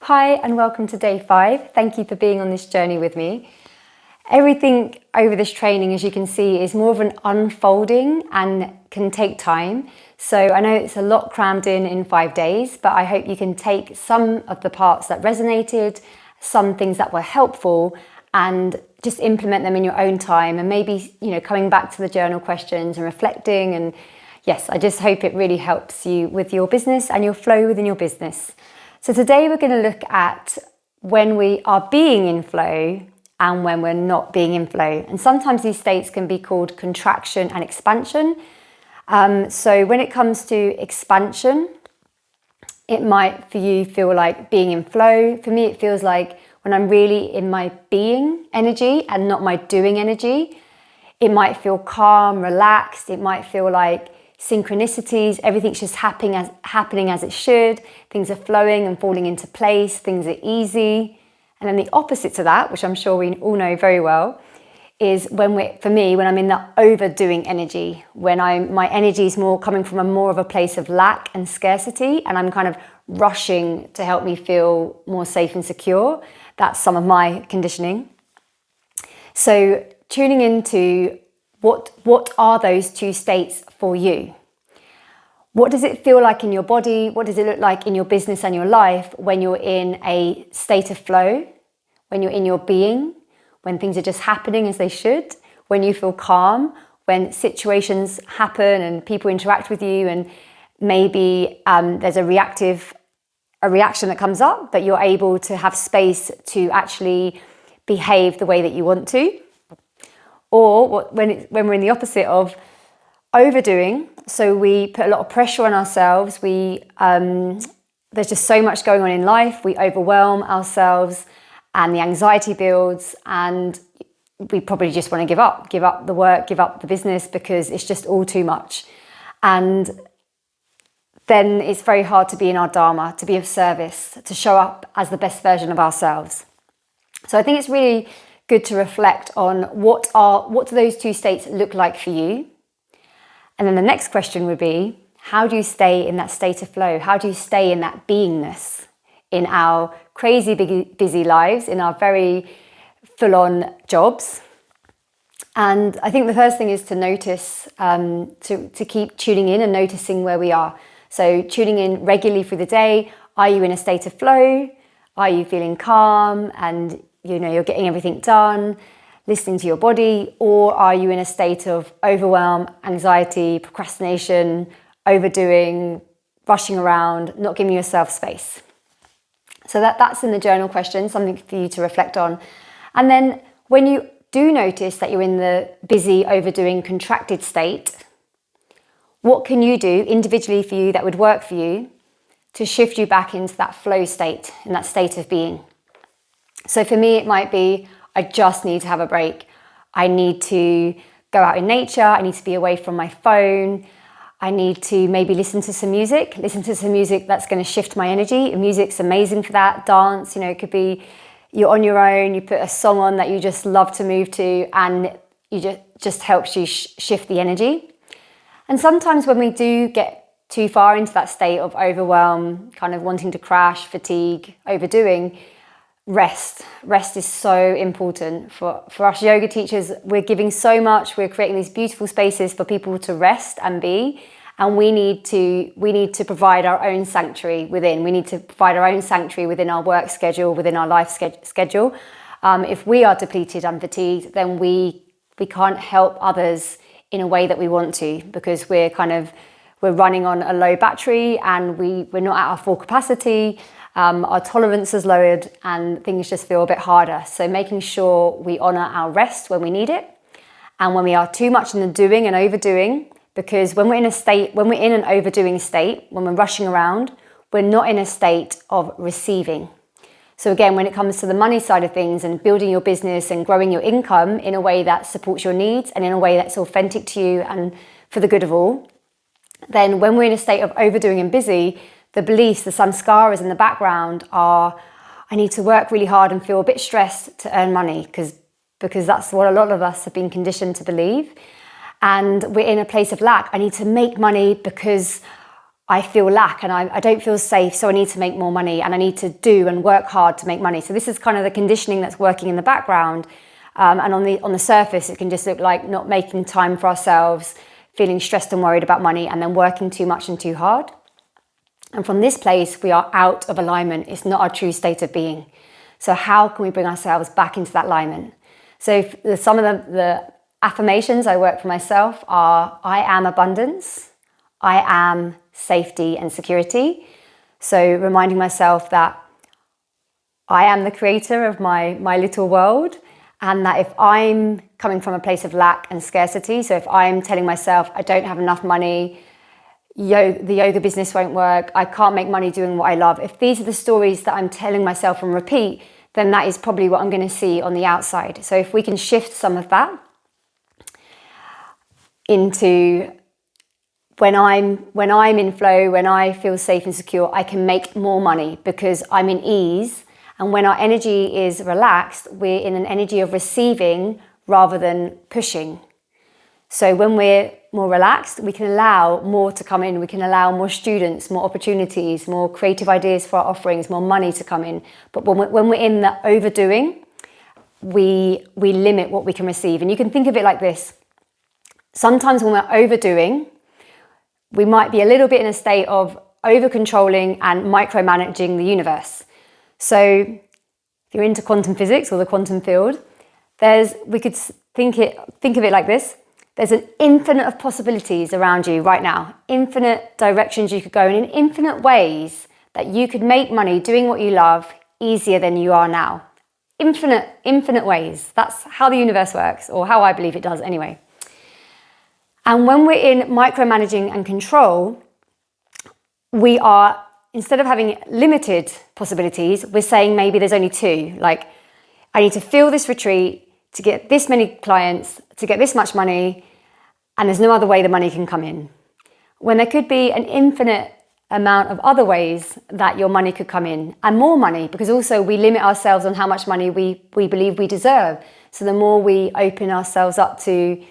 Hi and welcome to day 5. Thank you for being on this journey with me. Everything over this training, as you can see, is more of an unfolding and can take time. So I know it's a lot crammed in 5 days, but I hope you can take some of the parts that resonated, some things that were helpful, and just implement them in your own time, and maybe, coming back to the journal questions and reflecting. And yes, I just hope it really helps you with your business and your flow within your business. So today we're going to look at when we are being in flow and when we're not being in flow. And sometimes these states can be called contraction and expansion. So when it comes to expansion, it might for you feel like being in flow. For me, it feels like when I'm really in my being energy and not my doing energy. It might feel calm, relaxed. It might feel like synchronicities, everything's just happening as it should. Things are flowing and falling into place. Things are easy. And then the opposite to that, which I'm sure we all know very well, is when I'm in the overdoing energy, when my energy is more coming from more of a place of lack and scarcity, and I'm kind of rushing to help me feel more safe and secure. That's some of my conditioning. So tuning into what are those two states for you? What does it feel like in your body? What does it look like in your business and your life when you're in a state of flow, when you're in your being, when things are just happening as they should, when you feel calm, when situations happen and people interact with you, and maybe there's a reaction that comes up, but you're able to have space to actually behave the way that you want to. Or when we're in the opposite of overdoing, so we put a lot of pressure on ourselves. There's just so much going on in life. We overwhelm ourselves, and the anxiety builds, and we probably just want to give up the work, give up the business because it's just all too much. And then it's very hard to be in our dharma, to be of service, to show up as the best version of ourselves. So I think it's really good to reflect on what do those two states look like for you. And then the next question would be, how do you stay in that state of flow? How do you stay in that beingness in our crazy busy lives, in our very full-on jobs? And I think the first thing is to notice, to keep tuning in and noticing where we are. So tuning in regularly through the day. Are you in a state of flow? Are you feeling calm and you're getting everything done, listening to your body? Or are you in a state of overwhelm, anxiety, procrastination, overdoing, rushing around, not giving yourself space? So that's in the journal question, something for you to reflect on. And then when you do notice that you're in the busy, overdoing, contracted state, what can you do individually for you that would work for you to shift you back into that flow state, in that state of being? So for me, it might be, I just need to have a break. I need to go out in nature. I need to be away from my phone. I need to maybe listen to some music that's going to shift my energy. Music's amazing for that. Dance, it could be you're on your own, you put a song on that you just love to move to, and you just helps you shift the energy. And sometimes when we do get too far into that state of overwhelm, kind of wanting to crash, fatigue, overdoing, rest is so important for us yoga teachers. We're giving so much. We're creating these beautiful spaces for people to rest and be, and we need to provide our own sanctuary within. We need to provide our own sanctuary within our work schedule, within our life schedule. If we are depleted and fatigued, then we can't help others in a way that we want to, because we're running on a low battery and we're not at our full capacity. Our tolerance is lowered and things just feel a bit harder. So making sure we honour our rest when we need it, and when we are too much in the doing and overdoing, because when we're in an overdoing state, when we're rushing around, we're not in a state of receiving. So again, when it comes to the money side of things and building your business and growing your income in a way that supports your needs and in a way that's authentic to you and for the good of all, then when we're in a state of overdoing and busy, the beliefs, the samskaras in the background are, I need to work really hard and feel a bit stressed to earn money, because that's what a lot of us have been conditioned to believe. And we're in a place of lack. I need to make money because I feel lack and I don't feel safe, so I need to make more money and I need to do and work hard to make money. So this is kind of the conditioning that's working in the background. And on the surface, it can just look like not making time for ourselves, feeling stressed and worried about money, and then working too much and too hard. And from this place, we are out of alignment. It's not our true state of being. So how can we bring ourselves back into that alignment? So some of the affirmations I work for myself are: I am abundance, I am safety and security. So reminding myself that I am the creator of my little world, and that if I'm coming from a place of lack and scarcity, so if I'm telling myself I don't have enough money, the yoga business won't work, I can't make money doing what I love, if these are the stories that I'm telling myself and repeat, then that is probably what I'm going to see on the outside. So if we can shift some of that into when I'm in flow, when I feel safe and secure, I can make more money because I'm in ease. And when our energy is relaxed, we're in an energy of receiving rather than pushing. So when we're more relaxed, we can allow more to come in. We can allow more students, more opportunities, more creative ideas for our offerings, more money to come in. But when we're in the overdoing, we limit what we can receive. And you can think of it like this. Sometimes when we're overdoing, we might be a little bit in a state of over-controlling and micromanaging the universe. So if you're into quantum physics or the quantum field, we could think of it like this. There's an infinite of possibilities around you right now, infinite directions you could go in infinite ways that you could make money doing what you love easier than you are now. Infinite ways. That's how the universe works, or how I believe it does anyway. And when we're in micromanaging and control, we are, instead of having limited possibilities, we're saying maybe there's only two. Like, I need to fill this retreat to get this many clients, to get this much money, and there's no other way the money can come in. When there could be an infinite amount of other ways that your money could come in, and more money, because also we limit ourselves on how much money we believe we deserve. So the more we open ourselves up to,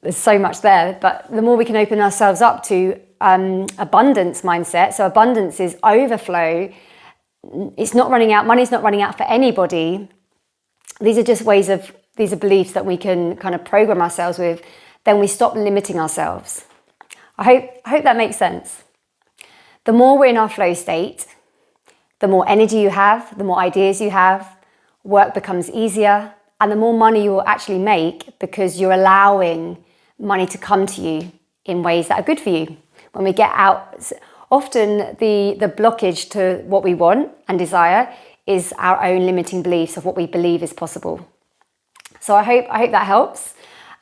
there's so much there, but the more we can open ourselves up to abundance mindset. So abundance is overflow. It's not running out. Money's not running out for anybody. These are beliefs that we can kind of program ourselves with. Then we stop limiting ourselves. I hope that makes sense. The more we're in our flow state, the more energy you have, the more ideas you have, work becomes easier, and the more money you will actually make because you're allowing money to come to you in ways that are good for you. When we get out, often the blockage to what we want and desire is our own limiting beliefs of what we believe is possible. So I hope that helps.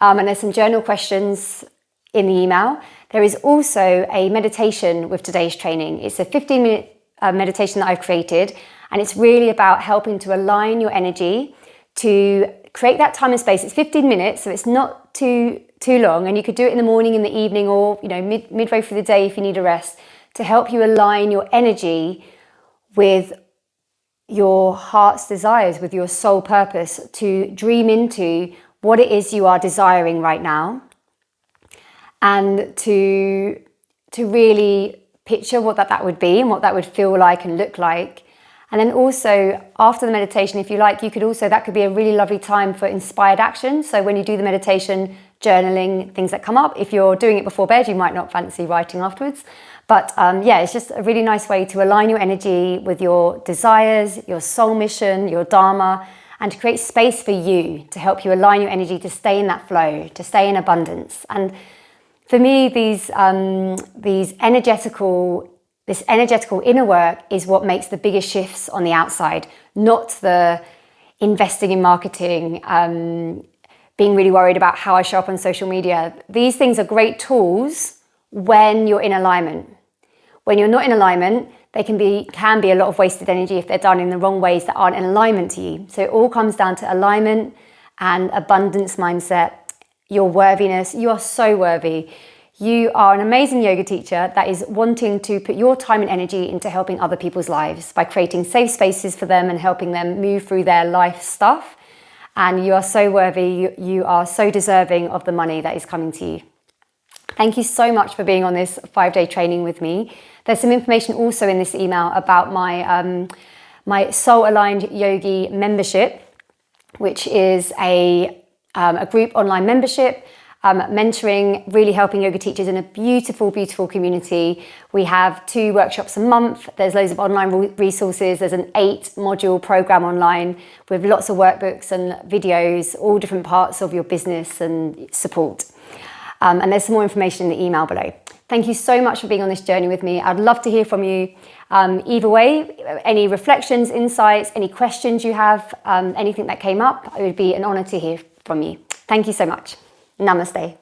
And there's some journal questions in the email. There is also a meditation with today's training. It's a 15-minute meditation that I've created, and it's really about helping to align your energy to create that time and space. It's 15 minutes, so it's not too long, and you could do it in the morning, in the evening, or midway through the day if you need a rest, to help you align your energy with your heart's desires, with your soul purpose, to dream into what it is you are desiring right now, and to really picture what that would be and what that would feel like and look like. And then also after the meditation, if you like, that could be a really lovely time for inspired action. So when you do the meditation, journaling, things that come up. If you're doing it before bed, you might not fancy writing afterwards. But it's just a really nice way to align your energy with your desires, your soul mission, your dharma, and to create space for you, to help you align your energy to stay in that flow, to stay in abundance. And for me, this energetical inner work is what makes the biggest shifts on the outside, not the investing in marketing, being really worried about how I show up on social media. These things are great tools when you're in alignment. When you're not in alignment, they can be a lot of wasted energy if they're done in the wrong ways that aren't in alignment to you. So it all comes down to alignment and abundance mindset, your worthiness. You are so worthy. You are an amazing yoga teacher that is wanting to put your time and energy into helping other people's lives by creating safe spaces for them and helping them move through their life stuff. And you are so worthy. You are so deserving of the money that is coming to you. Thank you so much for being on this 5-day training with me. There's some information also in this email about my Soul Aligned Yogi membership, which is a group online membership, mentoring, really helping yoga teachers in a beautiful, beautiful community. We have 2 workshops a month. There's loads of online resources. There's an 8-module program online with lots of workbooks and videos, all different parts of your business and support. And there's some more information in the email below. Thank you so much for being on this journey with me. I'd love to hear from you. Either way, any reflections, insights, any questions you have, anything that came up, it would be an honor to hear from you. Thank you so much. Namaste.